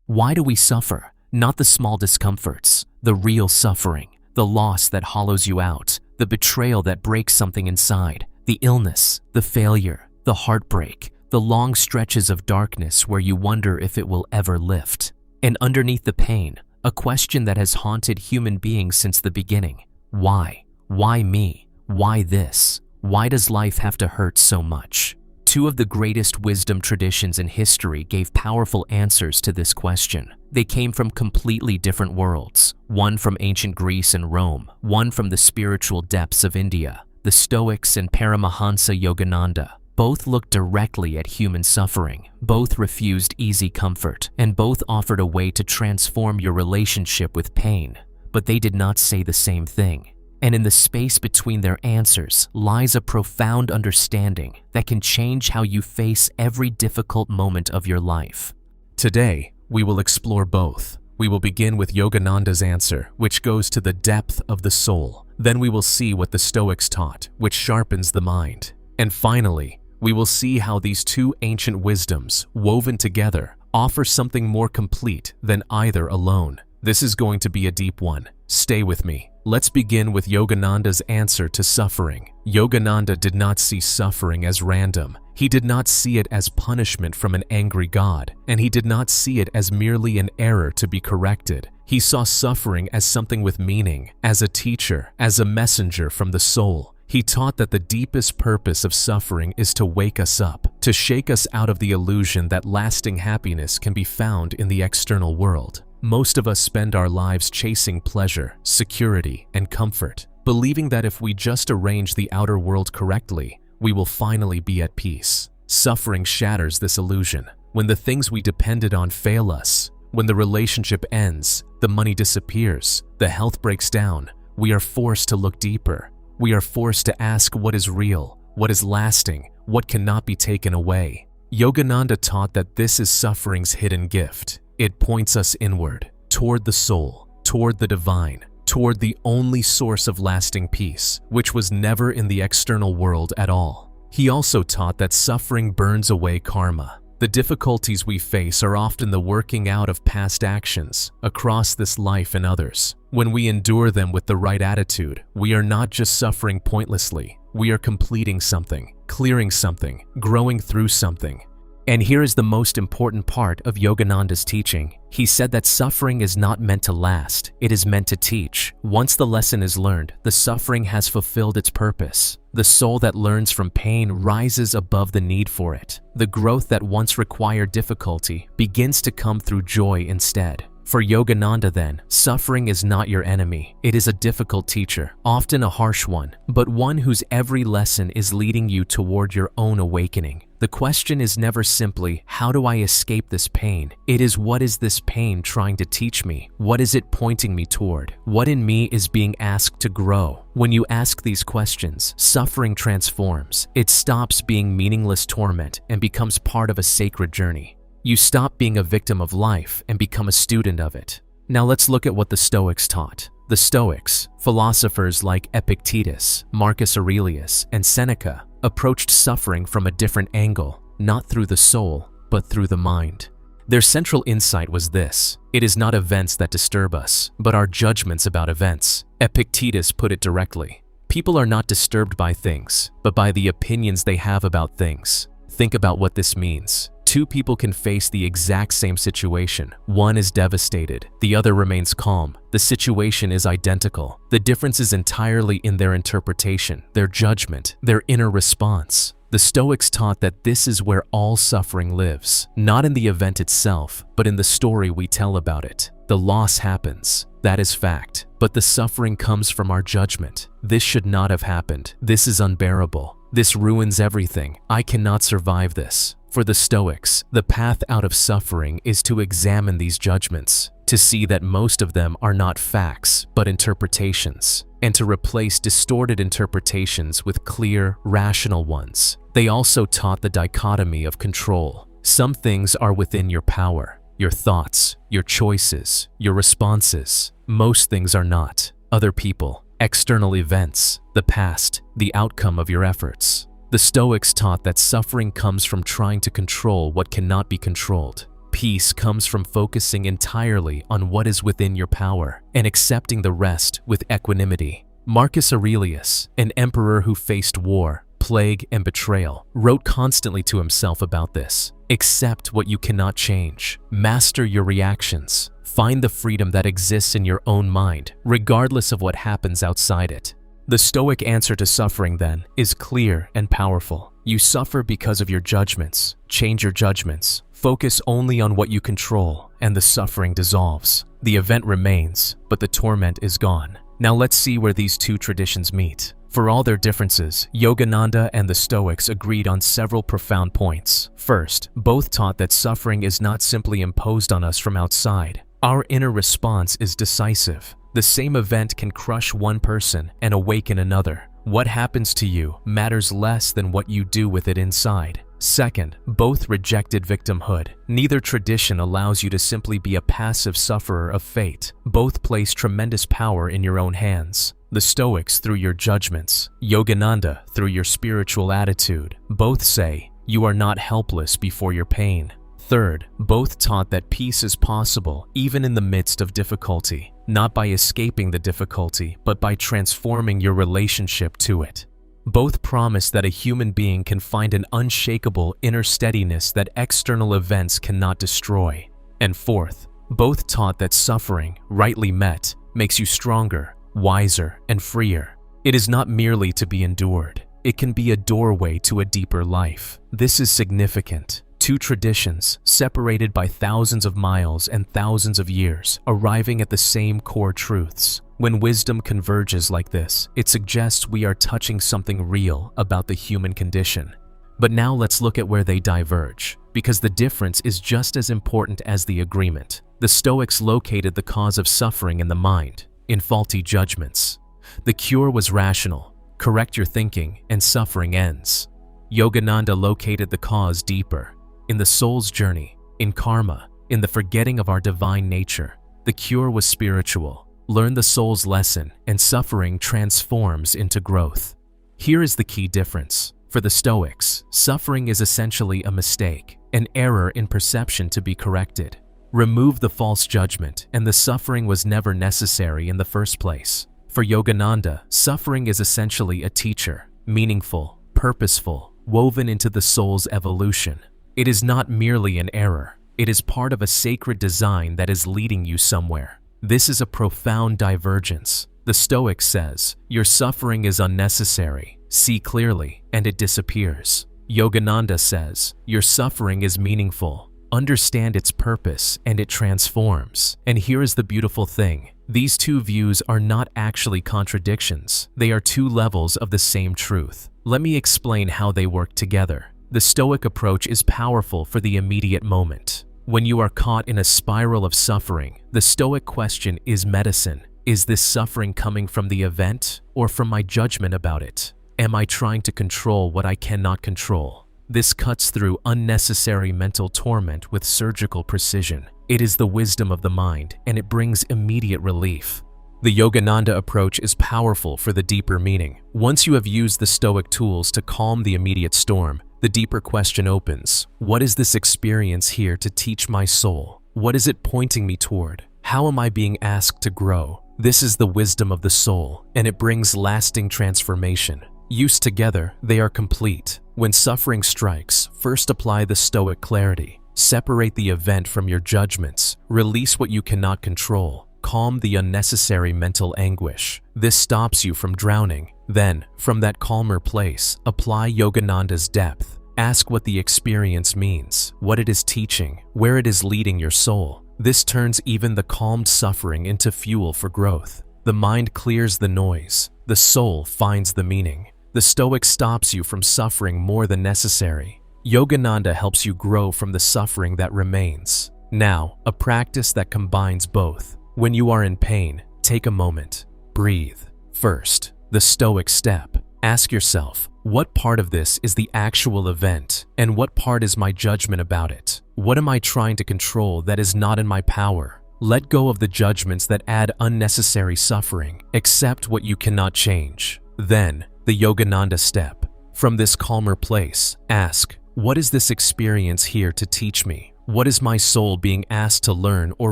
Why do we suffer? Not the small discomforts, the real suffering, the loss that hollows you out, the betrayal that breaks something inside, the illness, the failure, the heartbreak, the long stretches of darkness where you wonder if it will ever lift. And underneath the pain, a question that has haunted human beings since the beginning. Why? Why me? Why this? Why does life have to hurt so much? Two of the greatest wisdom traditions in history gave powerful answers to this question. They came from completely different worlds, one from ancient Greece and Rome, one from the spiritual depths of India. The Stoics and Paramahansa Yogananda both looked directly at human suffering, both refused easy comfort, and both offered a way to transform your relationship with pain. But they did not say the same thing. And in the space between their answers lies a profound understanding that can change how you face every difficult moment of your life. Today, we will explore both. We will begin with Yogananda's answer, which goes to the depth of the soul. Then we will see what the Stoics taught, which sharpens the mind. And finally, we will see how these two ancient wisdoms, woven together, offer something more complete than either alone. This is going to be a deep one. Stay with me. Let's begin with Yogananda's answer to suffering. Yogananda did not see suffering as random. He did not see it as punishment from an angry God, and he did not see it as merely an error to be corrected. He saw suffering as something with meaning, as a teacher, as a messenger from the soul. He taught that the deepest purpose of suffering is to wake us up, to shake us out of the illusion that lasting happiness can be found in the external world. Most of us spend our lives chasing pleasure, security, and comfort, believing that if we just arrange the outer world correctly, we will finally be at peace. Suffering shatters this illusion. When the things we depended on fail us, when the relationship ends, the money disappears, the health breaks down, we are forced to look deeper. We are forced to ask what is real, what is lasting, what cannot be taken away. Yogananda taught that this is suffering's hidden gift. It points us inward, toward the soul, toward the divine, toward the only source of lasting peace, which was never in the external world at all. He also taught that suffering burns away karma. The difficulties we face are often the working out of past actions across this life and others. When we endure them with the right attitude, we are not just suffering pointlessly. We are completing something, clearing something, growing through something. And here is the most important part of Yogananda's teaching. He said that suffering is not meant to last, it is meant to teach. Once the lesson is learned, the suffering has fulfilled its purpose. The soul that learns from pain rises above the need for it. The growth that once required difficulty begins to come through joy instead. For Yogananda then, suffering is not your enemy. It is a difficult teacher, often a harsh one, but one whose every lesson is leading you toward your own awakening. The question is never simply, how do I escape this pain? It is, what is this pain trying to teach me? What is it pointing me toward? What in me is being asked to grow? When you ask these questions, suffering transforms. It stops being meaningless torment and becomes part of a sacred journey. You stop being a victim of life and become a student of it. Now let's look at what the Stoics taught. The Stoics, philosophers like Epictetus, Marcus Aurelius, and Seneca, approached suffering from a different angle, not through the soul, but through the mind. Their central insight was this: it is not events that disturb us, but our judgments about events. Epictetus put it directly: people are not disturbed by things, but by the opinions they have about things. Think about what this means. Two people can face the exact same situation. One is devastated, the other remains calm. The situation is identical. The difference is entirely in their interpretation, their judgment, their inner response. The Stoics taught that this is where all suffering lives, not in the event itself, but in the story we tell about it. The loss happens, that is fact, but the suffering comes from our judgment. This should not have happened. This is unbearable. This ruins everything. I cannot survive this. For the Stoics, the path out of suffering is to examine these judgments, to see that most of them are not facts, but interpretations, and to replace distorted interpretations with clear, rational ones. They also taught the dichotomy of control. Some things are within your power, your thoughts, your choices, your responses. Most things are not. Other people, external events, the past, the outcome of your efforts. The Stoics taught that suffering comes from trying to control what cannot be controlled. Peace comes from focusing entirely on what is within your power and accepting the rest with equanimity. Marcus Aurelius, an emperor who faced war, plague, and betrayal, wrote constantly to himself about this. Accept what you cannot change. Master your reactions. Find the freedom that exists in your own mind, regardless of what happens outside it. The Stoic answer to suffering, then, is clear and powerful. You suffer because of your judgments. Change your judgments. Focus only on what you control, and the suffering dissolves. The event remains, but the torment is gone. Now let's see where these two traditions meet. For all their differences, Yogananda and the Stoics agreed on several profound points. First, both taught that suffering is not simply imposed on us from outside. Our inner response is decisive. The same event can crush one person and awaken another. What happens to you matters less than what you do with it inside. Second, both rejected victimhood. Neither tradition allows you to simply be a passive sufferer of fate. Both place tremendous power in your own hands. The Stoics through your judgments, Yogananda through your spiritual attitude. Both say, you are not helpless before your pain. Third, both taught that peace is possible even in the midst of difficulty, not by escaping the difficulty, but by transforming your relationship to it. Both promise that a human being can find an unshakable inner steadiness that external events cannot destroy. And fourth, both taught that suffering, rightly met, makes you stronger, wiser, and freer. It is not merely to be endured. It can be a doorway to a deeper life. This is significant. Two traditions, separated by thousands of miles and thousands of years, arriving at the same core truths. When wisdom converges like this, it suggests we are touching something real about the human condition. But now let's look at where they diverge, because the difference is just as important as the agreement. The Stoics located the cause of suffering in the mind, in faulty judgments. The cure was rational. Correct your thinking, and suffering ends. Yogananda located the cause deeper, in the soul's journey, in karma, in the forgetting of our divine nature. The cure was spiritual. Learn the soul's lesson, and suffering transforms into growth. Here is the key difference. For the Stoics, suffering is essentially a mistake, an error in perception to be corrected. Remove the false judgment, and the suffering was never necessary in the first place. For Yogananda, suffering is essentially a teacher, meaningful, purposeful, woven into the soul's evolution. It is not merely an error. It is part of a sacred design that is leading you somewhere. This is a profound divergence. The Stoic says, your suffering is unnecessary. See clearly, and it disappears. Yogananda says, your suffering is meaningful. Understand its purpose, and it transforms. And here is the beautiful thing. These two views are not actually contradictions. They are two levels of the same truth. Let me explain how they work together. The Stoic approach is powerful for the immediate moment. When you are caught in a spiral of suffering, the Stoic question is medicine. Is this suffering coming from the event or from my judgment about it? Am I trying to control what I cannot control? This cuts through unnecessary mental torment with surgical precision. It is the wisdom of the mind, and it brings immediate relief. The Yogananda approach is powerful for the deeper meaning. Once you have used the Stoic tools to calm the immediate storm, the deeper question opens. What is this experience here to teach my soul? What is it pointing me toward? How am I being asked to grow? This is the wisdom of the soul, and it brings lasting transformation. Used together, they are complete. When suffering strikes, first apply the Stoic clarity. Separate the event from your judgments. Release what you cannot control. Calm the unnecessary mental anguish. This stops you from drowning. Then, from that calmer place, apply Yogananda's depth. Ask what the experience means, what it is teaching, where it is leading your soul. This turns even the calmed suffering into fuel for growth. The mind clears the noise. The soul finds the meaning. The Stoic stops you from suffering more than necessary. Yogananda helps you grow from the suffering that remains. Now, a practice that combines both. When you are in pain, take a moment. Breathe. First, the Stoic step. Ask yourself, what part of this is the actual event, and what part is my judgment about it? What am I trying to control that is not in my power? Let go of the judgments that add unnecessary suffering. Accept what you cannot change. Then, the Yogananda step. From this calmer place, ask, what is this experience here to teach me? What is my soul being asked to learn or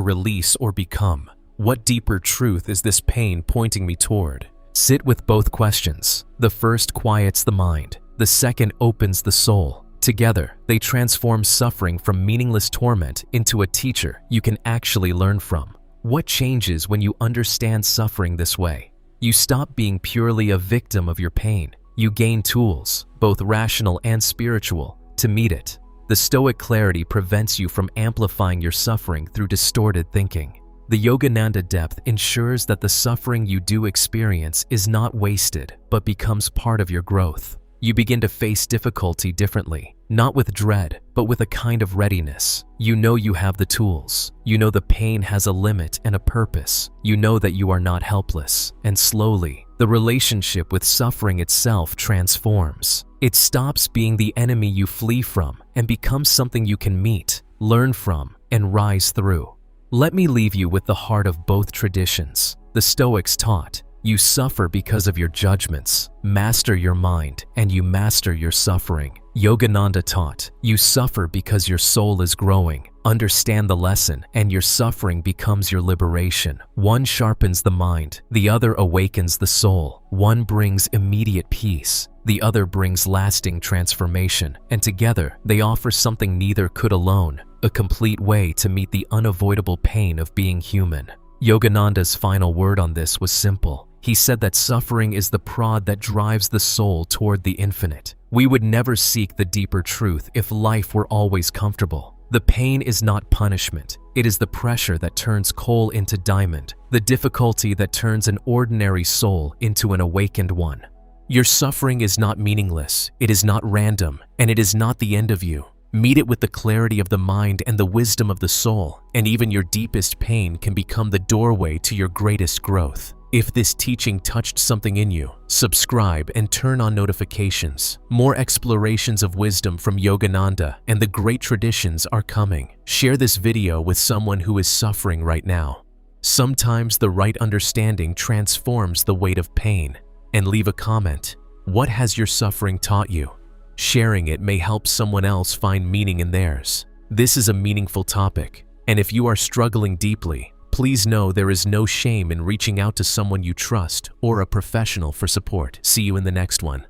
release or become? What deeper truth is this pain pointing me toward? Sit with both questions. The first quiets the mind. The second opens the soul. Together, they transform suffering from meaningless torment into a teacher you can actually learn from. What changes when you understand suffering this way? You stop being purely a victim of your pain. You gain tools, both rational and spiritual, to meet it. The Stoic clarity prevents you from amplifying your suffering through distorted thinking. The Yogananda depth ensures that the suffering you do experience is not wasted, but becomes part of your growth. You begin to face difficulty differently, not with dread, but with a kind of readiness. You know you have the tools. You know the pain has a limit and a purpose. You know that you are not helpless. And slowly, the relationship with suffering itself transforms. It stops being the enemy you flee from and becomes something you can meet, learn from, and rise through. Let me leave you with the heart of both traditions. The Stoics taught, you suffer because of your judgments. Master your mind, and you master your suffering. Yogananda taught, you suffer because your soul is growing. Understand the lesson, and your suffering becomes your liberation. One sharpens the mind, the other awakens the soul. One brings immediate peace, the other brings lasting transformation. And together, they offer something neither could alone, a complete way to meet the unavoidable pain of being human. Yogananda's final word on this was simple. He said that suffering is the prod that drives the soul toward the infinite. We would never seek the deeper truth if life were always comfortable. The pain is not punishment. It is the pressure that turns coal into diamond, the difficulty that turns an ordinary soul into an awakened one. Your suffering is not meaningless, it is not random, and it is not the end of you. Meet it with the clarity of the mind and the wisdom of the soul, and even your deepest pain can become the doorway to your greatest growth. If this teaching touched something in you, subscribe and turn on notifications. More explorations of wisdom from Yogananda and the great traditions are coming. Share this video with someone who is suffering right now. Sometimes the right understanding transforms the weight of pain. And leave a comment. What has your suffering taught you? Sharing it may help someone else find meaning in theirs. This is a meaningful topic, and if you are struggling deeply, please know there is no shame in reaching out to someone you trust or a professional for support. See you in the next one.